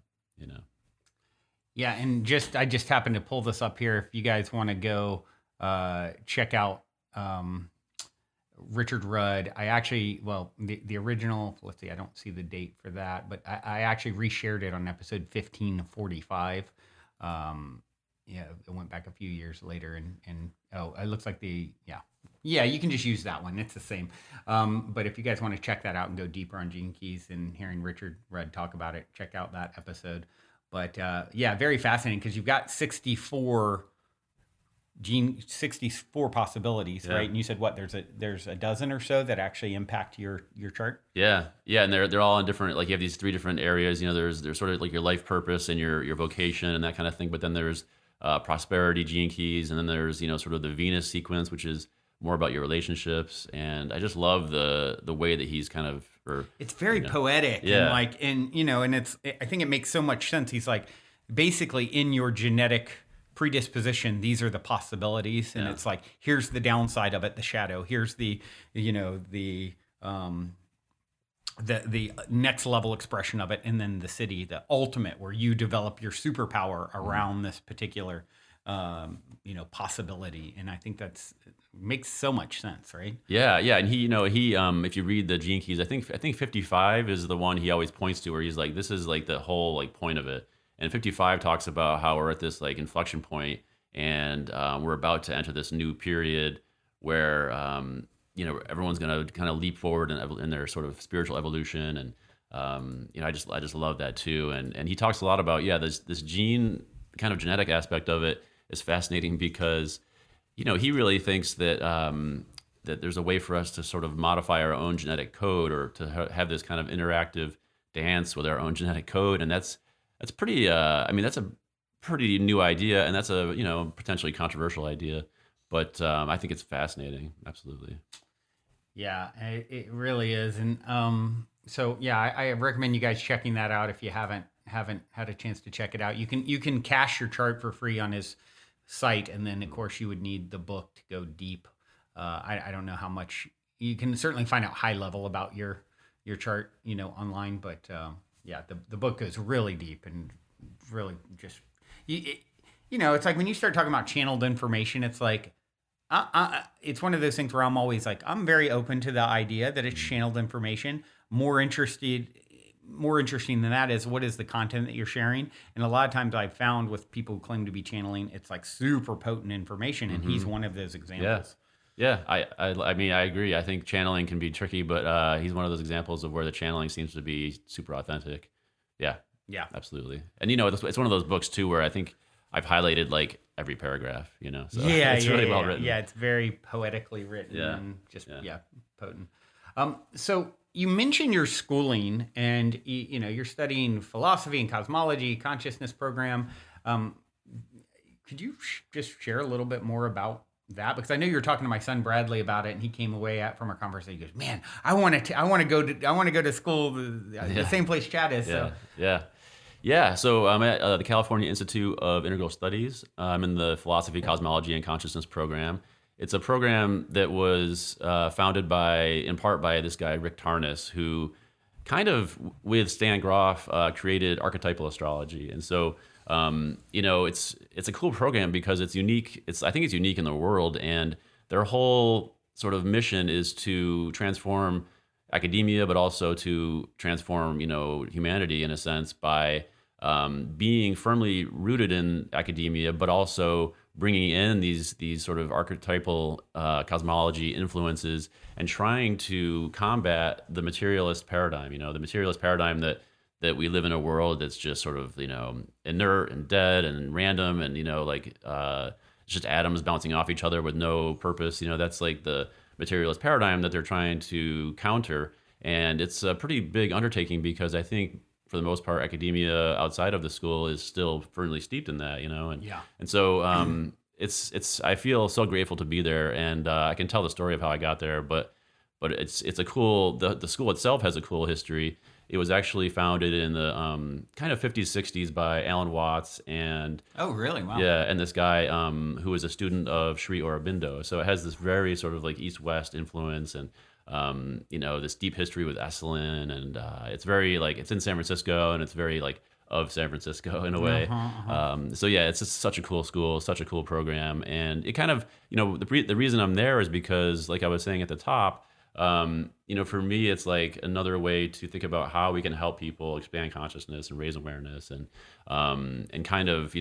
Yeah, and I just happened to pull this up here. If you guys want to go check out Richard Rudd, I actually, the original, let's see, I don't see the date for that, but I actually reshared it on episode 1545. It went back a few years later, and it looks like you can just use that one. It's the same. But if you guys want to check that out and go deeper on gene keys and hearing Richard Rudd talk about it, check out that episode. But very fascinating because you've got 64 possibilities, right? And you said there's a dozen or so that actually impact your chart. Yeah, and they're all in different. Like you have these 3 different areas. There's sort of like your life purpose and your vocation and that kind of thing. But then there's prosperity gene keys, and then there's sort of the Venus sequence, which is more about your relationships. And I just love the way that he's kind of. It's very poetic, and and it's. I think it makes so much sense. He's like, basically in your genetic predisposition, these are the possibilities, and it's like, here's the downside of it, the shadow. Here's the next level expression of it, and then the city, the ultimate, where you develop your superpower around this particular possibility. And I think that's makes so much sense, right? Yeah, and he if you read the gene keys, I think 55 is the one he always points to, where he's like, this is like the whole like point of it. And 55 talks about how we're at this like inflection point, and we're about to enter this new period where everyone's going to kind of leap forward in their sort of spiritual evolution. And I just love that too. And he talks a lot about this gene kind of genetic aspect of it is fascinating because he really thinks that that there's a way for us to sort of modify our own genetic code, or to have this kind of interactive dance with our own genetic code. And that's pretty. That's a pretty new idea, and that's a potentially controversial idea, but I think it's fascinating. Absolutely. Yeah, it really is, and I recommend you guys checking that out if you haven't had a chance to check it out. You can cache your chart for free on his site, and then of course you would need the book to go deep. I don't know how much you can certainly find out high level about your chart, online, but the book goes really deep and really just, it's like when you start talking about channeled information, it's like, it's one of those things where I'm always like, I'm very open to the idea that it's channeled information. More interesting than that is, what is the content that you're sharing? And a lot of times I've found with people who claim to be channeling, it's like super potent information, and he's one of those examples. Yeah, I mean, I agree. I think channeling can be tricky, but he's one of those examples of where the channeling seems to be super authentic. Yeah, absolutely. And it's one of those books too where I think I've highlighted like every paragraph. So it's really well written. Yeah, it's very poetically written and just potent. So you mentioned your schooling, and you're studying philosophy and cosmology, consciousness program. Could you just share a little bit more about that? Because I know you were talking to my son Bradley about it, and he came away from our conversation. He goes, "Man, I want to go to school, the same place Chad is." So. Yeah. So I'm at the California Institute of Integral Studies. I'm in the Philosophy, Cosmology, and Consciousness program. It's a program that was founded in part by this guy Rick Tarnas, who kind of with Stan Groff created archetypal astrology. And so it's a cool program because it's unique. I think it's unique in the world, and their whole sort of mission is to transform academia, but also to transform humanity in a sense by being firmly rooted in academia, but also bringing in these sort of archetypal cosmology influences and trying to combat the materialist paradigm. The materialist paradigm that we live in a world that's just sort of inert and dead and random, and it's just atoms bouncing off each other with no purpose. That's like the materialist paradigm that they're trying to counter, and it's a pretty big undertaking because I think for the most part, academia outside of the school is still firmly steeped in that, and so it's I feel so grateful to be there, and I can tell the story of how I got there, but it's a cool the school itself has a cool history. It was actually founded in the kind of 50s, 60s by Alan Watts and oh, really? Wow. yeah, and this guy who was a student of Sri Aurobindo. So it has this very sort of like East-West influence and this deep history with Esalen, and it's very like it's in San Francisco, and it's very like of San Francisco in a way. So yeah, it's just such a cool school, such a cool program, and it kind of the reason I'm there is because, like I was saying at the top, for me, it's like another way to think about how we can help people expand consciousness and raise awareness and kind of,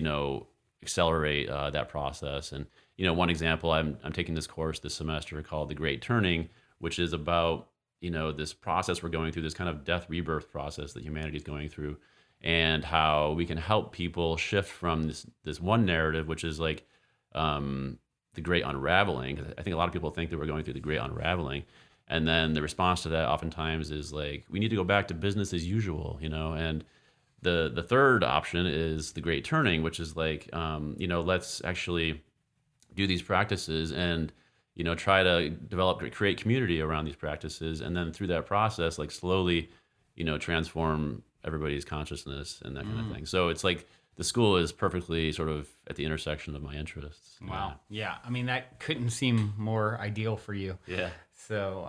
accelerate that process. And, one example, I'm taking this course this semester called The Great Turning, which is about, this process we're going through, this kind of death rebirth process that humanity is going through, and how we can help people shift from this one narrative, which is like the great unraveling. I think a lot of people think that we're going through the great unraveling. And then the response to that oftentimes is like, we need to go back to business as usual, and the third option is the great turning, which is like, let's actually do these practices and, try to create community around these practices. And then through that process, like slowly, transform everybody's consciousness and that kind of thing. So it's like the school is perfectly sort of at the intersection of my interests. Wow. Yeah. I mean, that couldn't seem more ideal for you. Yeah. So,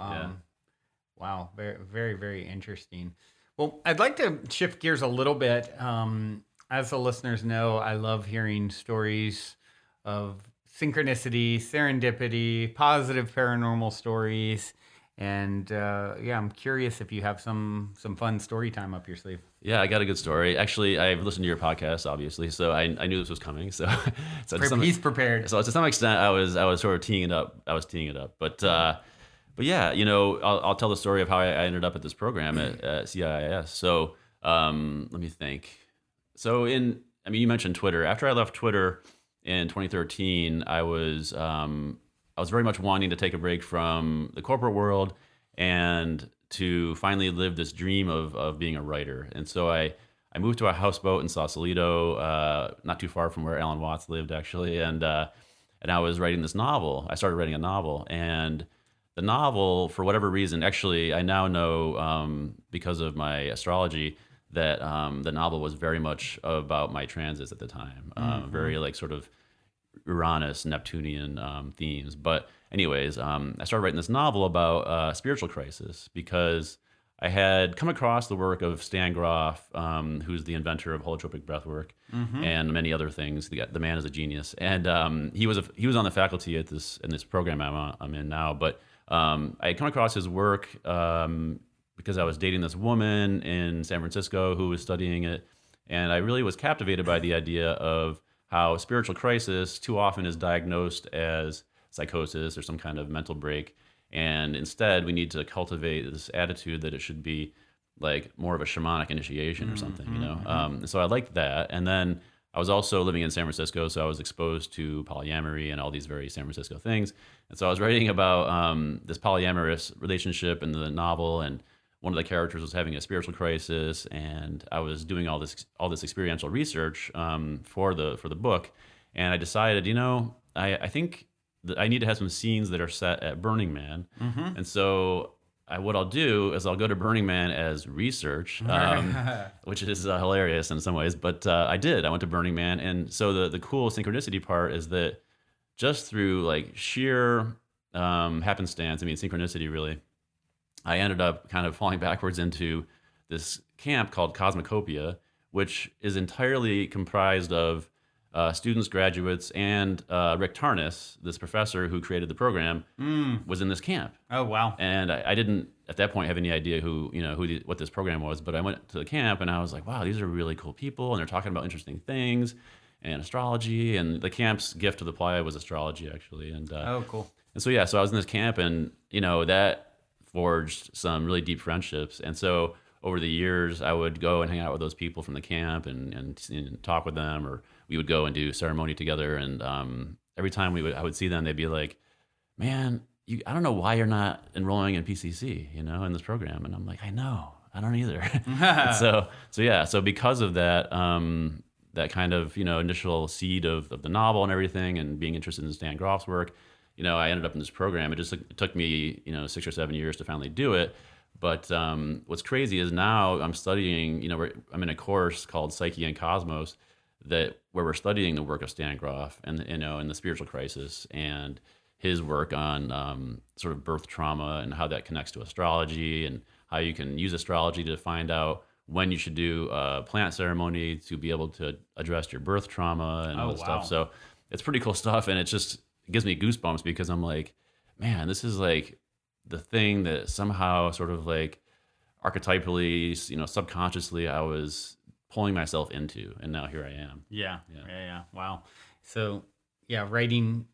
wow, very, very, very interesting. Well, I'd like to shift gears a little bit. As the listeners know, I love hearing stories of synchronicity, serendipity, positive paranormal stories. And I'm curious if you have some fun story time up your sleeve. Yeah, I got a good story. Actually, I've listened to your podcast, obviously, so I knew this was coming. So, He's prepared. So to some extent, I was sort of teeing it up. But yeah, I'll tell the story of how I ended up at this program at CIIS. So let me think. So you mentioned Twitter. After I left Twitter in 2013, I was very much wanting to take a break from the corporate world and to finally live this dream of being a writer. And so I moved to a houseboat in Sausalito, not too far from where Alan Watts lived, actually. And I was writing this novel. I started writing a novel, and the novel, for whatever reason, actually, I now know because of my astrology that the novel was very much about my transits at the time, very like sort of Uranus, Neptunian themes. But anyways, I started writing this novel about spiritual crisis because I had come across the work of Stan Groff, who's the inventor of holotropic breathwork and many other things. The man is a genius, and he was on the faculty in this program I'm in now. But I had come across his work because I was dating this woman in San Francisco who was studying it, and I really was captivated by the idea of how spiritual crisis too often is diagnosed as psychosis or some kind of mental break. And instead, we need to cultivate this attitude that it should be like more of a shamanic initiation or something, So I liked that. And then I was also living in San Francisco, so I was exposed to polyamory and all these very San Francisco things. And so I was writing about this polyamorous relationship in the novel, and one of the characters was having a spiritual crisis, and I was doing all this experiential research for the book, and I decided, I think I need to have some scenes that are set at Burning Man, and so what I'll do is I'll go to Burning Man as research, which is hilarious in some ways, but I went to Burning Man, and so the cool synchronicity part is that just through like sheer happenstance, synchronicity really, I ended up kind of falling backwards into this camp called Cosmicopia, which is entirely comprised of students, graduates, and Rick Tarnas, this professor who created the program, was in this camp. Oh, wow. And I didn't, at that point, have any idea what this program was, but I went to the camp and I was like, wow, these are really cool people, and they're talking about interesting things and astrology, and the camp's gift to the playa was astrology, actually. And oh, cool. And so, so I was in this camp, and, that forged some really deep friendships. And so over the years, I would go and hang out with those people from the camp and talk with them, or we would go and do ceremony together. And every time I would see them, they'd be like, man, I don't know why you're not enrolling in PCC, in this program. And I'm like, I know. I don't either. And so because of that, that kind of, initial seed of the novel and everything, and being interested in Stan Grof's work, I ended up in this program. It took me, 6 or 7 years to finally do it. But what's crazy is now I'm studying, I'm in a course called Psyche and Cosmos where we're studying the work of Stan Grof and, and the spiritual crisis and his work on sort of birth trauma and how that connects to astrology and how you can use astrology to find out when you should do a plant ceremony to be able to address your birth trauma and all this stuff. So it's pretty cool stuff. And it gives me goosebumps because I'm like, man, this is like the thing that somehow sort of like archetypally, subconsciously I was pulling myself into, and now here I am. Yeah. Wow. So writing,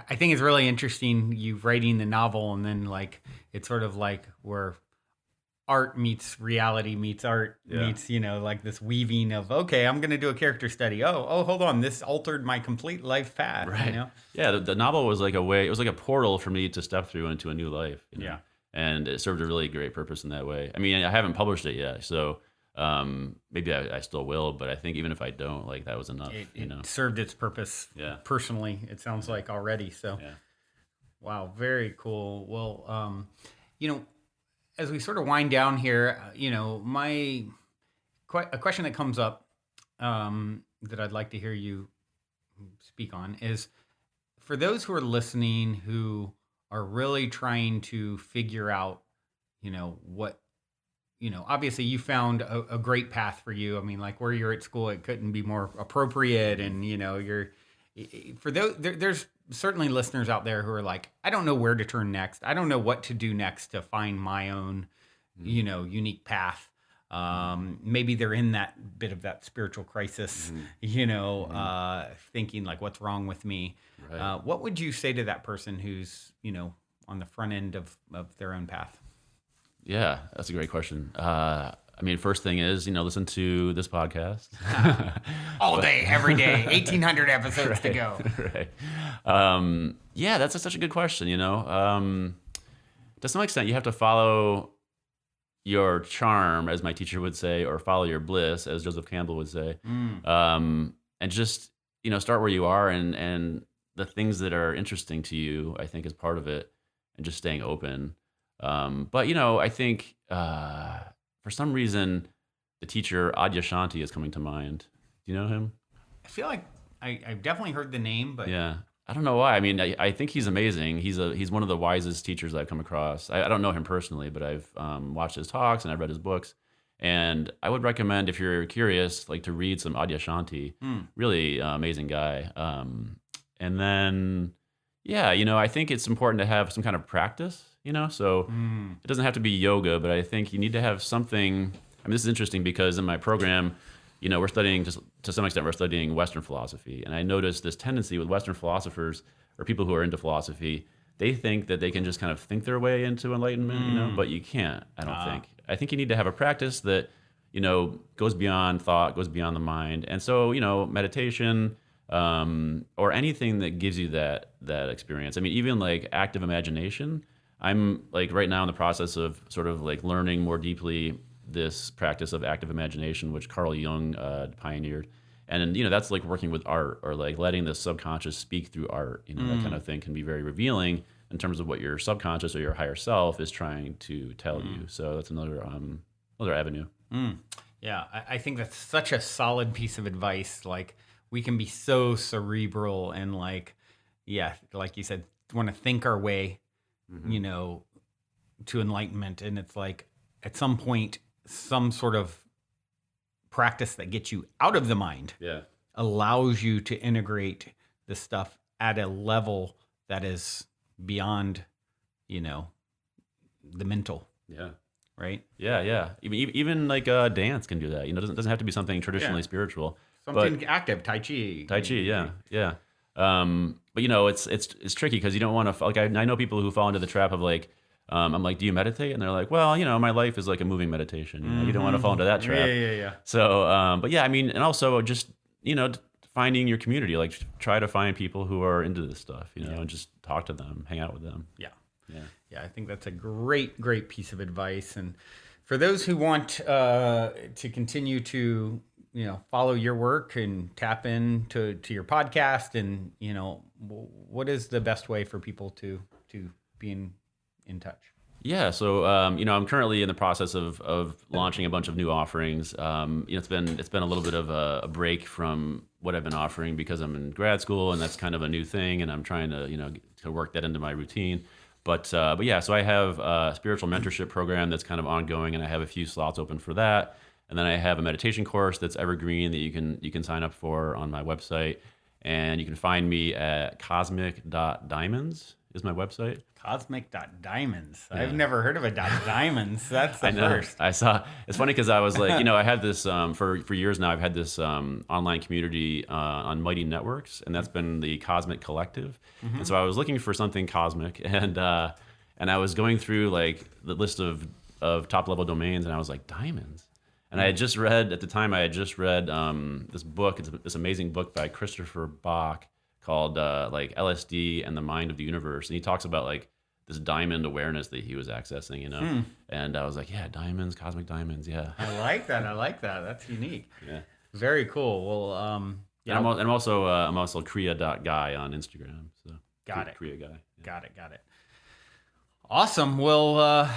I think it's really interesting, you writing the novel, and then like, it's sort of like where art meets reality meets art meets, like this weaving of, okay, I'm going to do a character study. Oh, hold on. This altered my complete life path. Right. Yeah. The novel was like it was like a portal for me to step through into a new life. Yeah. And it served a really great purpose in that way. I mean, I haven't published it yet, so maybe I still will, but I think even if I don't, like, that was enough. It served its purpose personally, it sounds like already. So, wow, very cool. Well, as we sort of wind down here, a question that comes up that I'd like to hear you speak on is, for those who are listening who are really trying to figure out, what, obviously you found a great path for you. I mean, like, where you're at school, it couldn't be more appropriate. And, for those, there's certainly listeners out there who are like, I don't know where to turn next. I don't know what to do next to find my own, unique path. Maybe they're in that bit of that spiritual crisis, thinking like, what's wrong with me? Right. What would you say to that person who's, on the front end of their own path? Yeah, that's a great question. I mean, first thing is, listen to this podcast. All day, every day, 1,800 episodes to go. Right. Yeah, that's such a good question, To some extent, you have to follow your charm, as my teacher would say, or follow your bliss, as Joseph Campbell would say. And just, start where you are, and the things that are interesting to you, I think, is part of it, and just staying open. But, I think for some reason, the teacher Adyashanti is coming to mind. Do you know him? I feel like I've definitely heard the name, but yeah, I don't know why. I mean, I think he's amazing. He's one of the wisest teachers I've come across. I don't know him personally, but I've watched his talks and I've read his books. And I would recommend, if you're curious, like, to read some Adyashanti. Really amazing guy. And then, I think it's important to have some kind of practice. So it doesn't have to be yoga, but I think you need to have something. I mean, this is interesting because in my program, we're studying, to some extent, we're studying Western philosophy. And I noticed this tendency with Western philosophers, or people who are into philosophy, they think that they can just kind of think their way into enlightenment, but you can't, I don't think. I think you need to have a practice that, goes beyond thought, goes beyond the mind. And so, meditation, or anything that gives you that experience. I mean, even like active imagination. I'm like right now in the process of sort of like learning more deeply this practice of active imagination, which Carl Jung pioneered. And, that's like working with art, or like letting the subconscious speak through art. That kind of thing can be very revealing in terms of what your subconscious or your higher self is trying to tell you. So that's another avenue. Yeah, I think that's such a solid piece of advice. Like, we can be so cerebral and like you said, want to think our way, to enlightenment. And it's like, at some point, some sort of practice that gets you out of the mind allows you to integrate the stuff at a level that is beyond, the mental. Yeah. Right? Yeah. Even like dance can do that. It doesn't have to be something traditionally spiritual. Something active, Tai Chi. Yeah. But it's tricky because you don't want to, like, I know people who fall into the trap of like, I'm like, do you meditate? And they're like, well, my life is like a moving meditation. You don't want to fall into that trap. Yeah. So, but yeah, I mean, and also just, finding your community, like try to find people who are into this stuff, and just talk to them, hang out with them. Yeah, I think that's a great piece of advice. And For those who want to continue to, follow your work and tap into your podcast, and what is the best way for people to be in touch? Yeah, so I'm currently in the process of launching a bunch of new offerings. It's been a little bit of a break from what I've been offering because I'm in grad school, and that's kind of a new thing, and I'm trying to to work that into my routine. But yeah, so I have a spiritual mentorship program that's kind of ongoing, and I have a few slots open for that. And then I have a meditation course that's evergreen that you can sign up for on my website, and you can find me at cosmic.diamonds is my website. Cosmic.diamonds. Yeah. I've never heard of a .diamonds. That's the I know. first. I saw. It's funny because I was like, I had this for years now. I've had this online community on Mighty Networks, and that's been the Cosmic Collective. And so I was looking for something cosmic, and I was going through like the list of top level domains, and I was like, diamonds. And I had just read at the time. I had just read this book. It's this amazing book by Christopher Bach called like LSD and the Mind of the Universe, and he talks about like this diamond awareness that he was accessing, And I was like, yeah, diamonds, cosmic diamonds, yeah. I like that. That's unique. Yeah. Very cool. Well, And I'm also Kriya.guy on Instagram. So Got it. Kriya guy. Yeah. Got it. Awesome. Well,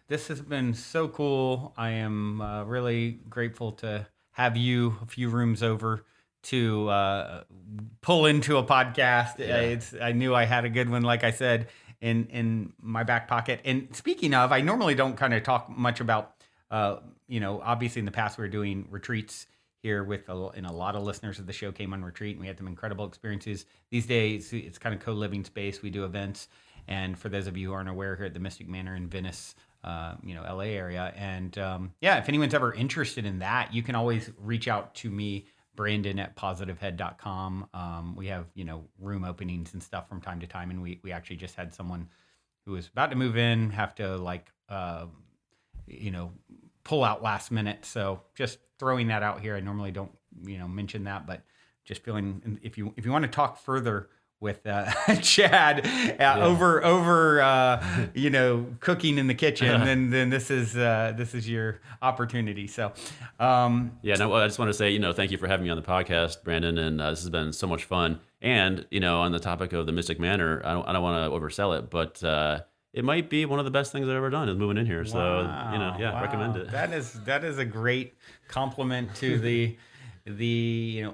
this has been so cool. I am really grateful to have you a few rooms over to pull into a podcast. Yeah. I knew I had a good one, like I said, in my back pocket. And speaking of, I normally don't kind of talk much about, obviously in the past we were doing retreats here and a lot of listeners of the show came on retreat, and we had some incredible experiences. These days, it's kind of co-living space. We do events. And for those of you who aren't aware, here at the Mystic Manor in Venice, LA area. And if anyone's ever interested in that, you can always reach out to me, Brandon at positivehead.com. We have, room openings and stuff from time to time. And we actually just had someone who was about to move in have to pull out last minute. So just throwing that out here. I normally don't, mention that, but just feeling if you want to talk further with Chad over cooking in the kitchen, then this is your opportunity. So I just want to say thank you for having me on the podcast, Brandon, and this has been so much fun. And on the topic of the Mystic Manor, I don't want to oversell it, but it might be one of the best things I've ever done is moving in here. So recommend it. That is a great compliment to the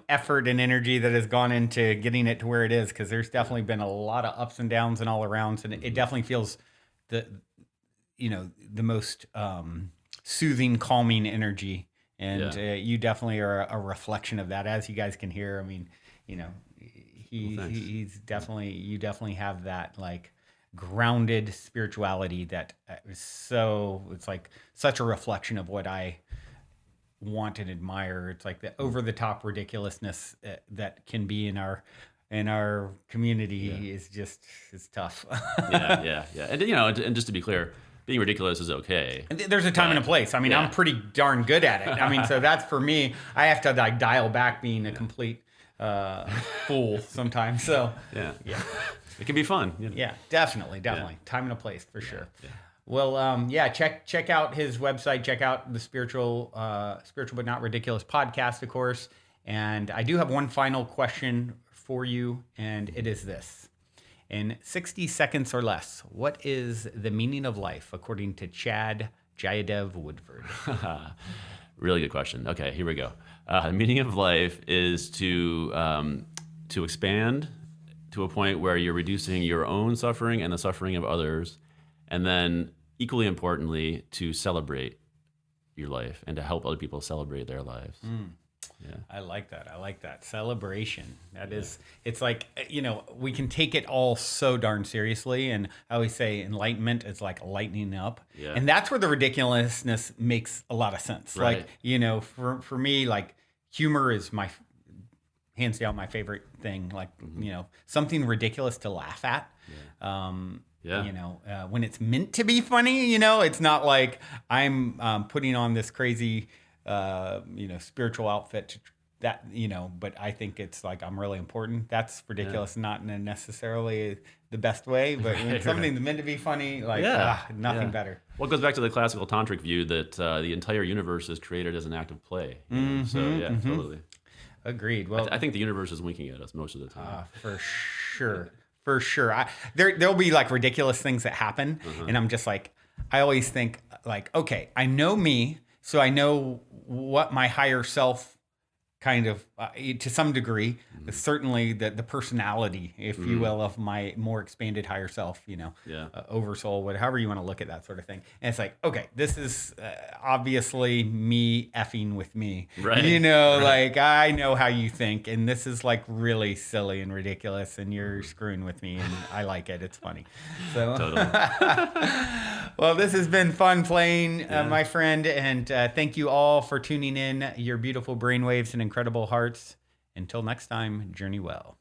effort and energy that has gone into getting it to where it is, because there's definitely been a lot of ups and downs and all arounds, and it definitely feels the most soothing, calming energy, and you definitely are a reflection of that, as you guys can hear. I mean, he's definitely, you definitely have that like grounded spirituality that is it's like such a reflection of what I want and admire. It's like the over the top ridiculousness that can be in our community is tough. yeah. And just to be clear, being ridiculous is okay. There's a time and a place. I mean, I'm pretty darn good at it. I mean, so that's for me. I have to like dial back being a complete fool sometimes. So yeah. It can be fun. Yeah, definitely. Yeah. Time and a place for sure. Yeah. Well, check out his website. Check out the Spiritual But Not Ridiculous podcast, of course. And I do have one final question for you, and it is this. In 60 seconds or less, what is the meaning of life according to Chad Jayadev Woodford? Really good question. Okay, here we go. The meaning of life is to expand to a point where you're reducing your own suffering and the suffering of others, and then equally importantly, to celebrate your life and to help other people celebrate their lives. Yeah. I like that. Celebration. It's like, we can take it all so darn seriously. And I always say enlightenment is like lightening up. Yeah. And that's where the ridiculousness makes a lot of sense. Right. Like, for me, like humor is hands down my favorite thing. Like, something ridiculous to laugh at. Yeah. When it's meant to be funny, it's not like I'm putting on this crazy, spiritual outfit that, but I think it's like I'm really important. That's ridiculous, not in a necessarily the best way, but when something's meant to be funny, nothing better. Well, it goes back to the classical tantric view that the entire universe is created as an act of play. So totally. Agreed. Well, I think the universe is winking at us most of the time. For sure. For sure. There'll be like ridiculous things that happen. And I'm just like, I always think like, okay, I know me. So I know what my higher self kind of, to some degree, certainly the personality, if you will, of my more expanded higher self, oversoul, however you want to look at that sort of thing. And it's like, okay, this is obviously me effing with me, right? Like I know how you think, and this is like really silly and ridiculous, and you're screwing with me, and I like it. It's funny. So, totally. Well, this has been fun playing, my friend, and thank you all for tuning in. Your beautiful brainwaves and incredible hearts. Until next time, journey well.